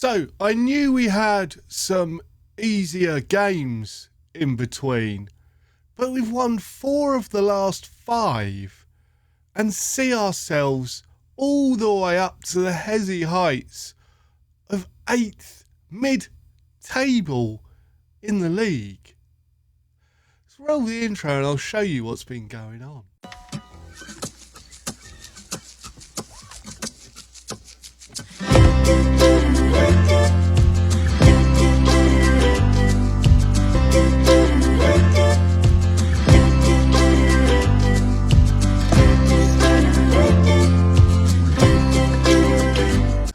So, I knew we had some easier games in between, but we've won 4 of the last 5 and see ourselves all the way up to the heady heights of 8th mid-table in the league. Let's roll the intro and I'll show you what's been going on.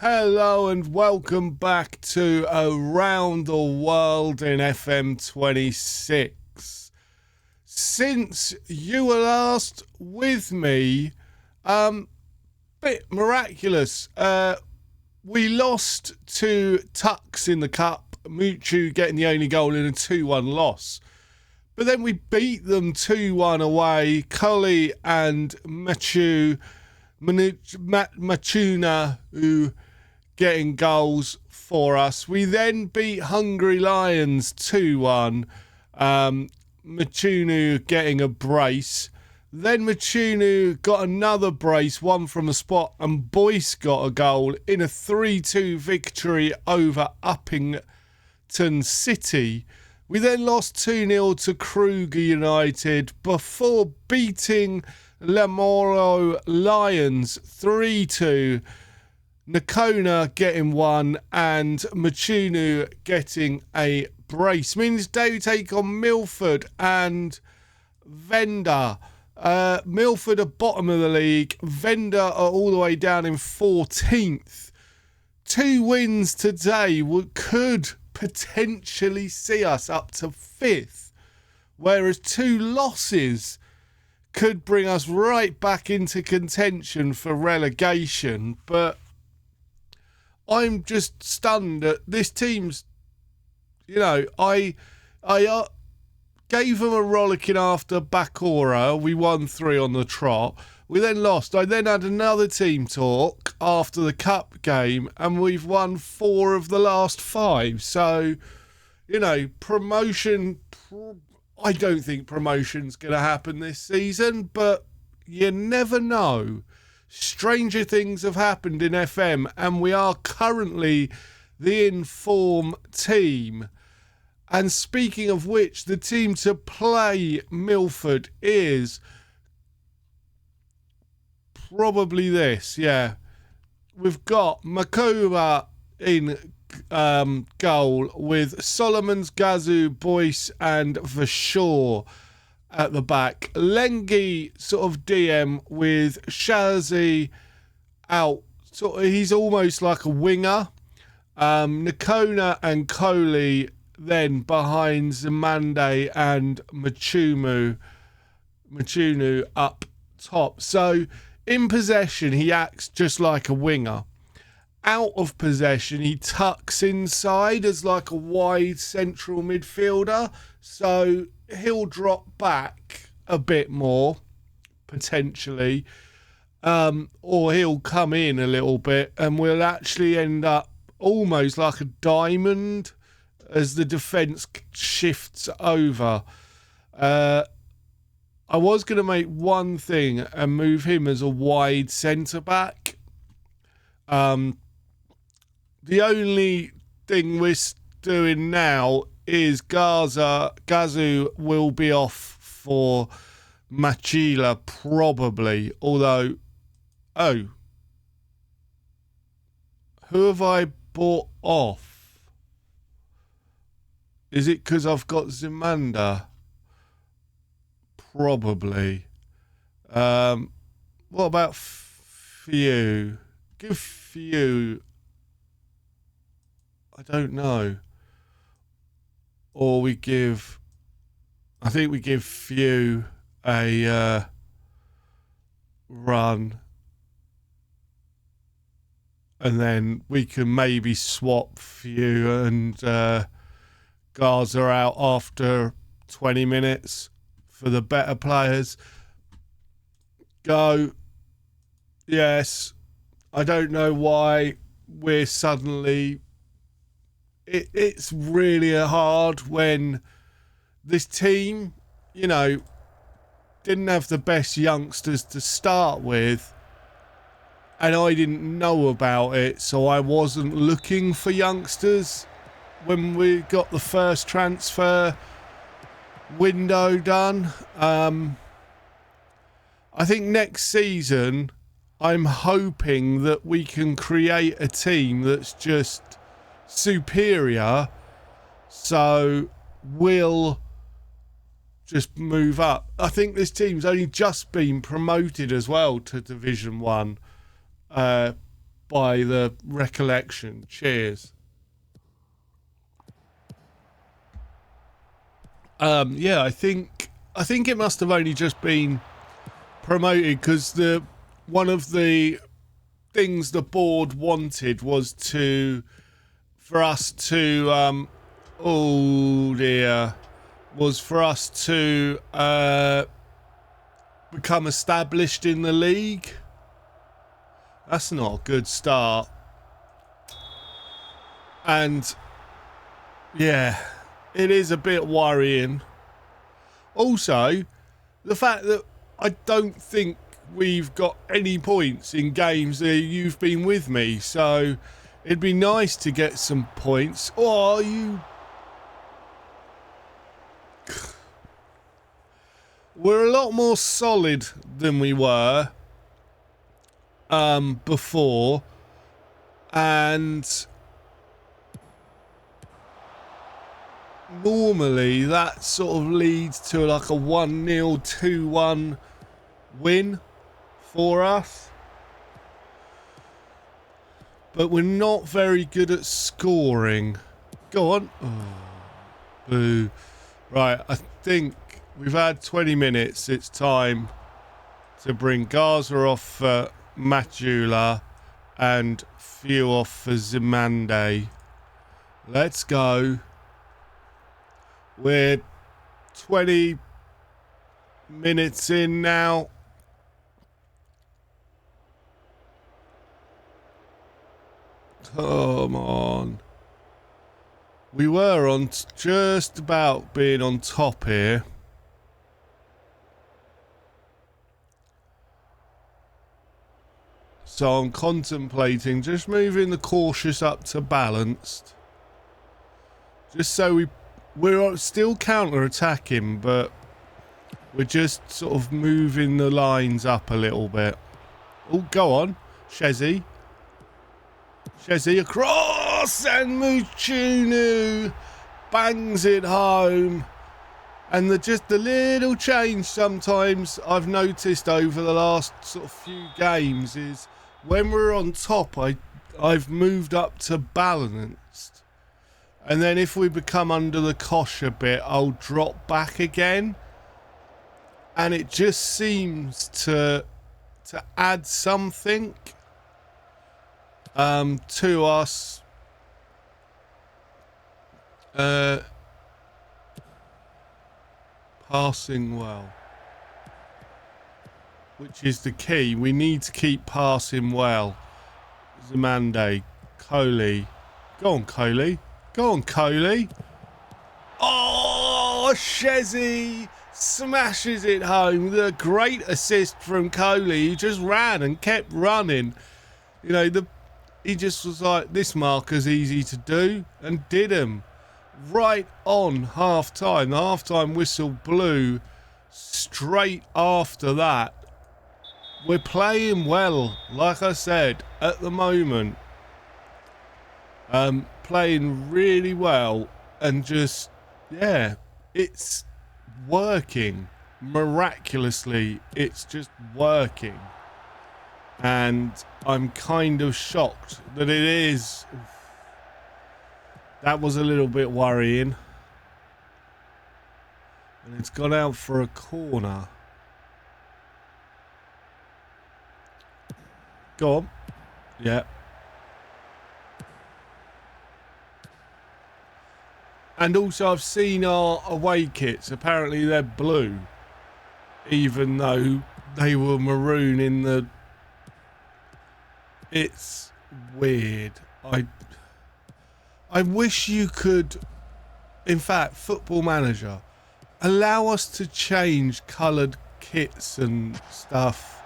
Hello and welcome back to Around the World in FM26. Since you were last with me, bit miraculous. We lost to Tux in the cup, Muchu getting the only goal in a 2-1 loss. But then we beat them 2-1 away. Cully and Machuna, who getting goals for us. We then beat Hungry Lions 2-1. Machunu getting a brace. Then Machunu got another brace, one from the spot, and Boyce got a goal in a 3-2 victory over Uppington City. We then lost 2-0 to Kruger United before beating Lamoro Lions 3-2. Nakona getting one and Machunu getting a brace. Means day we take on Milford and Venda. Milford are bottom of the league. Venda are all the way down in 14th. 2 wins today could potentially see us up to 5th, whereas 2 losses could bring us right back into contention for relegation. But I'm just stunned at this team's, I gave them a rollicking after Bakura. We won 3 on the trot. We then lost. I then had another team talk after the cup game and we've won 4 of the last 5. So, promotion, I don't think promotion's going to happen this season, but you never know. Stranger things have happened in FM and we are currently the inform team. And speaking of which, the team to play Milford is probably this, yeah. We've got Makoba in goal with Solomons, Gazu, Boyce and Vashaw at the back. Lengi sort of DM with Shazi out. He's almost like a winger. Nakona and Coley then behind Zamande and Machunu up top. So in possession, he acts just like a winger. Out of possession, he tucks inside as like a wide central midfielder. So he'll drop back a bit more, potentially. Or he'll come in a little bit and we'll actually end up almost like a diamond as the defence shifts over. I was going to make one thing and move him as a wide centre-back. The only thing we're doing now is Gazu will be off for Machila probably. Although, who have I bought off? Is it because I've got Zimanda? Probably. What about Few? Give Few. I don't know. Or I think we give Few a run. And then we can maybe swap Few and Garza out after 20 minutes for the better players. Go. Yes. I don't know why we're suddenly it's really hard when this team, you know, didn't have the best youngsters to start with, and I didn't know about it, so I wasn't looking for youngsters when we got the first transfer window done. I think next season I'm hoping that we can create a team that's just superior, so we'll just move up. I think this team's only just been promoted as well to Division 1 by the recollection. Cheers. Yeah, I think it must have only just been promoted, because one of the things the board wanted was for us to become established in the league. That's not a good start. And yeah, it is a bit worrying. Also, the fact that I don't think we've got any points in games that you've been with me, so it'd be nice to get some points. Or are you... We're a lot more solid than we were before, and normally that sort of leads to like a 1-0, 2-1 win for us, but we're not very good at scoring. Go on. Oh, boo. Right, I think we've had 20 minutes. It's time to bring Gaza off for Matula and Few off for Zimande. Let's go. We're 20 minutes in now. Come on. We were on just about being on top here. So I'm contemplating just moving the cautious up to balanced. Just so we're still counter-attacking, but we're just sort of moving the lines up a little bit. Oh, go on. Shezzy across, and Muchunu bangs it home. And just the little change sometimes I've noticed over the last sort of few games is when we're on top, I've moved up to balanced. And then if we become under the cosh a bit, I'll drop back again. And it just seems to add something to us. Passing well, which is the key. We need to keep passing well. Zamande, Coley. Go on, Coley. Go on, Coley. Oh, Shezzy smashes it home. The great assist from Coley. He just ran and kept running. You know, he just was like, this marker's easy to do, and did him. Right on half-time. The half-time whistle blew straight after that. We're playing well, like I said, at the moment. Playing really well, and just, yeah, it's working. Miraculously, it's just working. And I'm kind of shocked that it is. That was a little bit worrying. And it's gone out for a corner. Go on. Yeah. And also I've seen our away kits. Apparently they're blue. Even though they were maroon in the... It's weird. I wish you could, in fact, Football Manager, allow us to change coloured kits and stuff,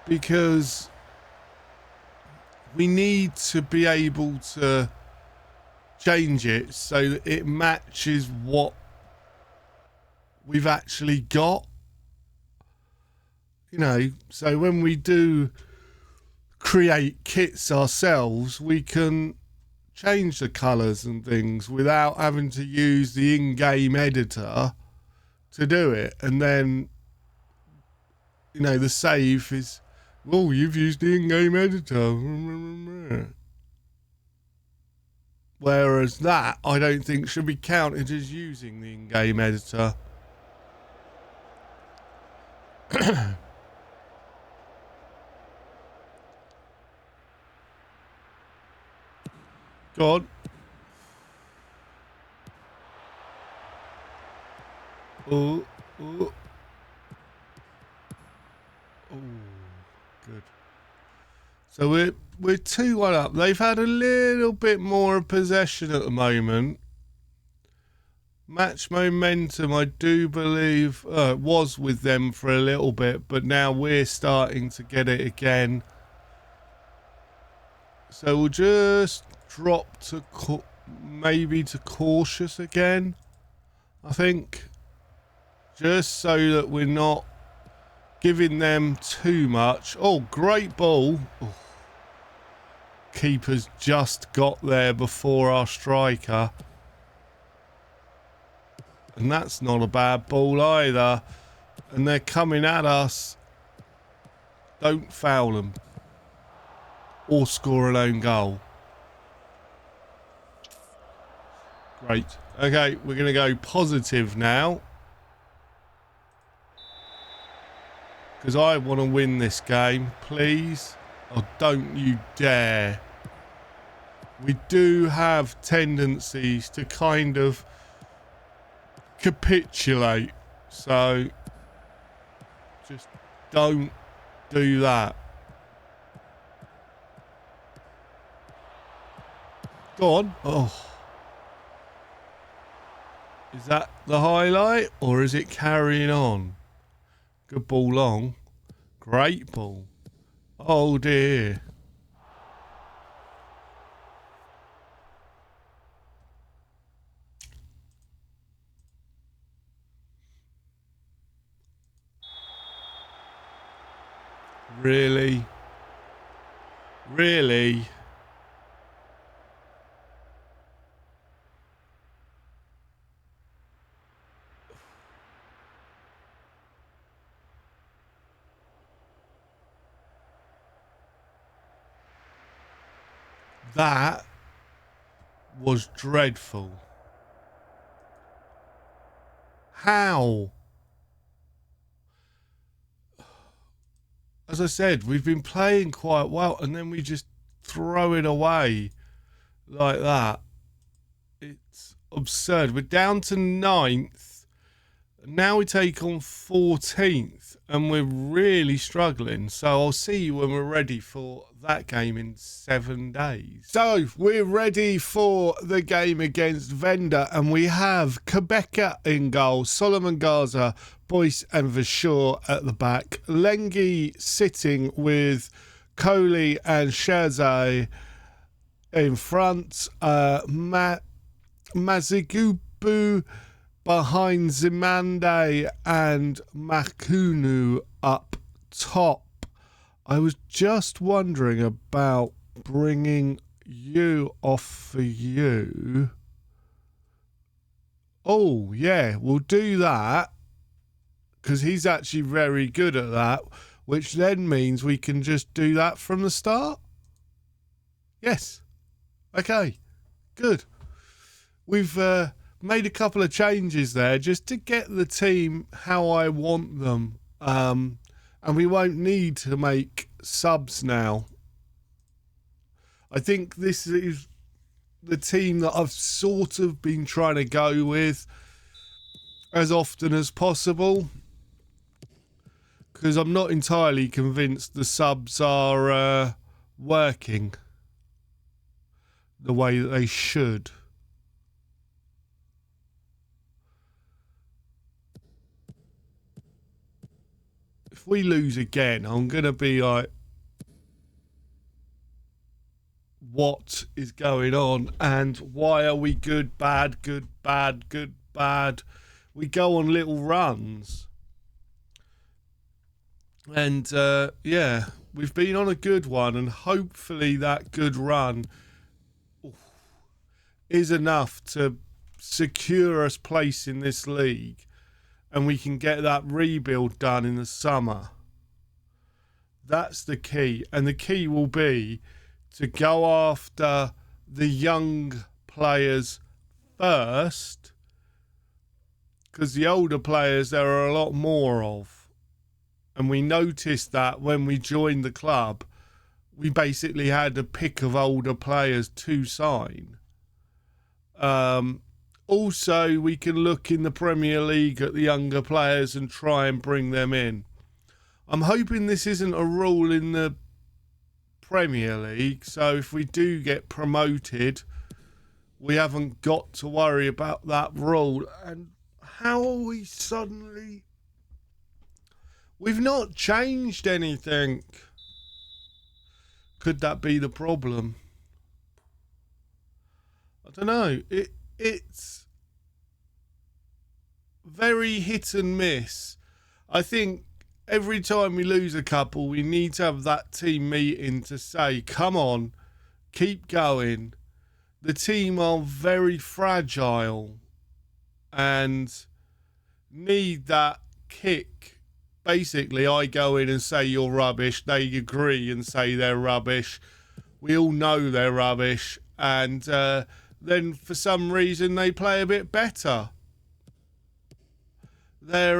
because we need to be able to change it so that it matches what we've actually got. You know, so when we do create kits ourselves, we can change the colours and things without having to use the in-game editor to do it. And then, you know, the save is, well, you've used the in-game editor. Whereas that, I don't think should be counted as using the in-game editor. God. Oh, oh. Oh, good. So we're 2-1 up. They've had a little bit more possession at the moment. Match momentum, I do believe, was with them for a little bit, but now we're starting to get it again. So we'll just drop to maybe to cautious again, I think. Just so that we're not giving them too much. Oh, great ball. Oh. Keeper's just got there before our striker. And that's not a bad ball either. And they're coming at us. Don't foul them. Or score an own goal. Great. Okay, we're going to go positive now. Because I want to win this game, please. Oh, don't you dare. We do have tendencies to kind of capitulate. So, just don't do that. Go on. Oh. Is that the highlight or is it carrying on? Good ball long. Great ball. Oh dear. Really? Really? That was dreadful. How? As I said, we've been playing quite well and then we just throw it away like that. It's absurd. We're down to 9th. Now we take on 14th and we're really struggling. So I'll see you when we're ready for that game in 7 days. So we're ready for the game against Venda and we have Quebecer in goal, Solomon Garza, Boyce and Vachur at the back, Lengi sitting with Coley and Sherzai in front, Mazigubu behind Zimande and Makunu up top. I was just wondering about bringing you off for you. Oh, yeah, we'll do that because he's actually very good at that, which then means we can just do that from the start. Yes. Okay, good. We've made a couple of changes there just to get the team how I want them. And we won't need to make subs now. I think this is the team that I've sort of been trying to go with as often as possible. Because I'm not entirely convinced the subs are working. the way that they should. If we lose again, I'm going to be like, what is going on? And why are we good, bad, good, bad, good, bad? We go on little runs. And, yeah, we've been on a good one. And hopefully that good run is enough to secure us place in this league. And we can get that rebuild done in the summer. That's the key. And the key will be to go after the young players first, because the older players there are a lot more of. And we noticed that when we joined the club, we basically had a pick of older players to sign. Also, we can look in the Premier League at the younger players and try and bring them in. I'm hoping this isn't a rule in the Premier League, so if we do get promoted, we haven't got to worry about that rule. And how are we suddenly... We've not changed anything. Could that be the problem? I don't know. It's very hit and miss. I think every time we lose a couple, we need to have that team meeting to say, come on, keep going. The team are very fragile and need that kick. Basically, I go in and say you're rubbish. They agree and say they're rubbish. We all know they're rubbish. And then for some reason they play a bit better. They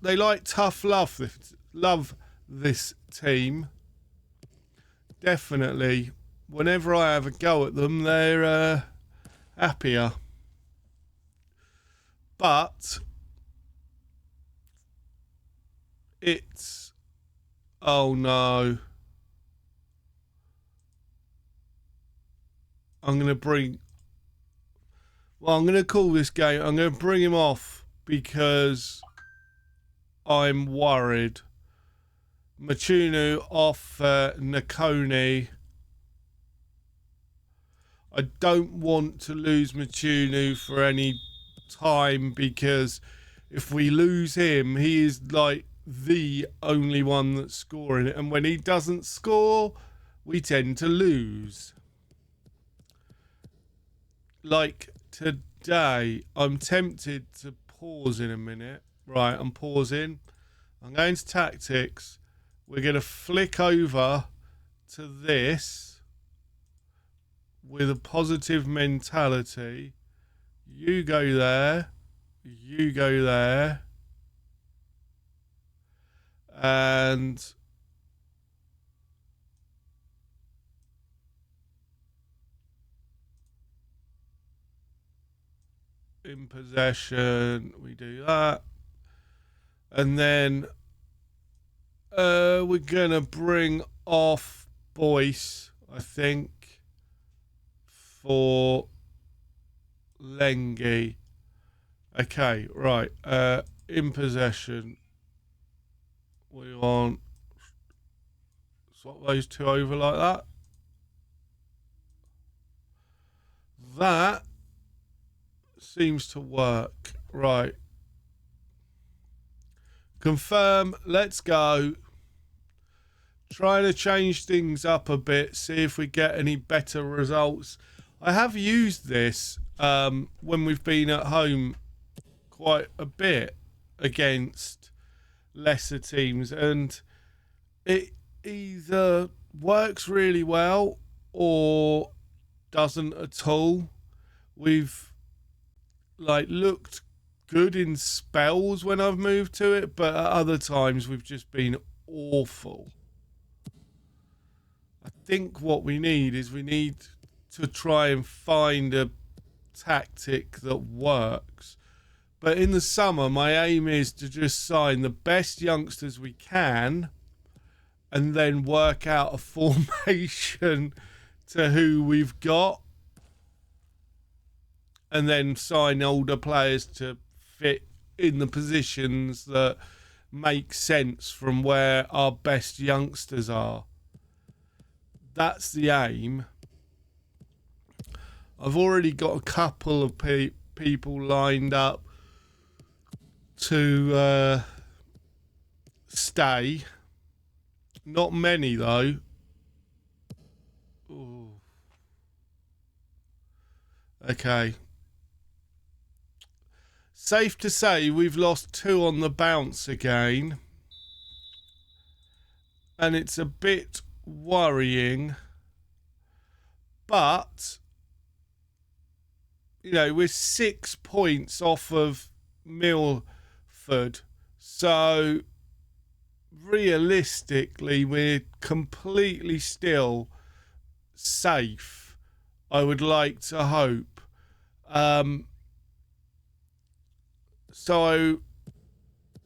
like tough love this team. Definitely. Whenever I have a go at them, they're happier. But it's... Oh no. I'm going to call this game. I'm going to bring him off because I'm worried. Machunu off Nakoni. I don't want to lose Machunu for any time, because if we lose him, he is like the only one that's scoring it. And when he doesn't score, we tend to lose. Like today, I'm tempted to pause in a minute. Right, I'm pausing. I'm going to tactics. We're going to flick over to this with a positive mentality. You go there. You go there. And in possession, we do that. And then we're going to bring off Boyce, I think, for Lengi. Okay, right. In possession, we want swap those two over like that. That seems to work. Right. Confirm. Let's go. Trying to change things up a bit. See if we get any better results. I have used this when we've been at home quite a bit against lesser teams, and it either works really well or doesn't at all. We've looked good in spells when I've moved to it, but at other times we've just been awful. I think what we need to try and find a tactic that works. But in the summer, my aim is to just sign the best youngsters we can and then work out a formation to who we've got. and then sign older players to fit in the positions that make sense from where our best youngsters are. That's the aim. I've already got a couple of people lined up to stay. Not many though. Ooh. Okay. Safe to say we've lost 2 on the bounce again. And it's a bit worrying. But, you know, we're 6 points off of Milford. So, realistically, we're completely still safe, I would like to hope. So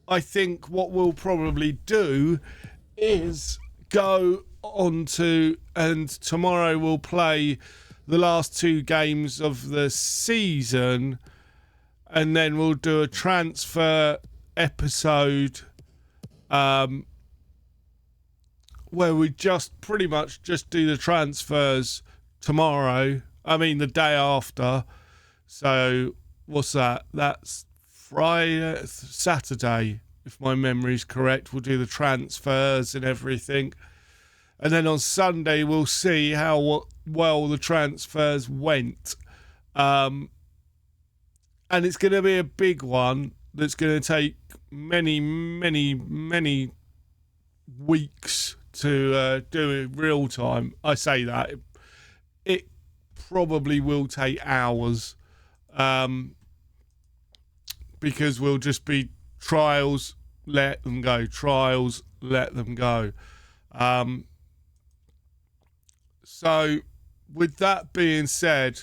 I think what we'll probably do is go on to, and tomorrow we'll play the last 2 games of the season, and then we'll do a transfer episode where we just pretty much just do the transfers tomorrow. I mean the day after. So what's that? That's Friday, Saturday, if my memory's correct. We'll do the transfers and everything. And then on Sunday we'll see how well the transfers went. And it's going to be a big one that's going to take many weeks to do it real time. I say that. It probably will take hours. Because we'll just be trials, let them go. Trials, let them go. So with that being said,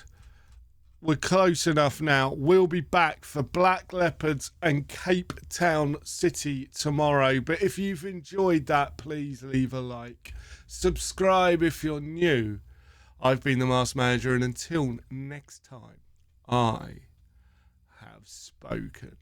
we're close enough now. We'll be back for Black Leopards and Cape Town City tomorrow. But if you've enjoyed that, please leave a like. Subscribe if you're new. I've been the Masked Manager, and until next time, I have spoken.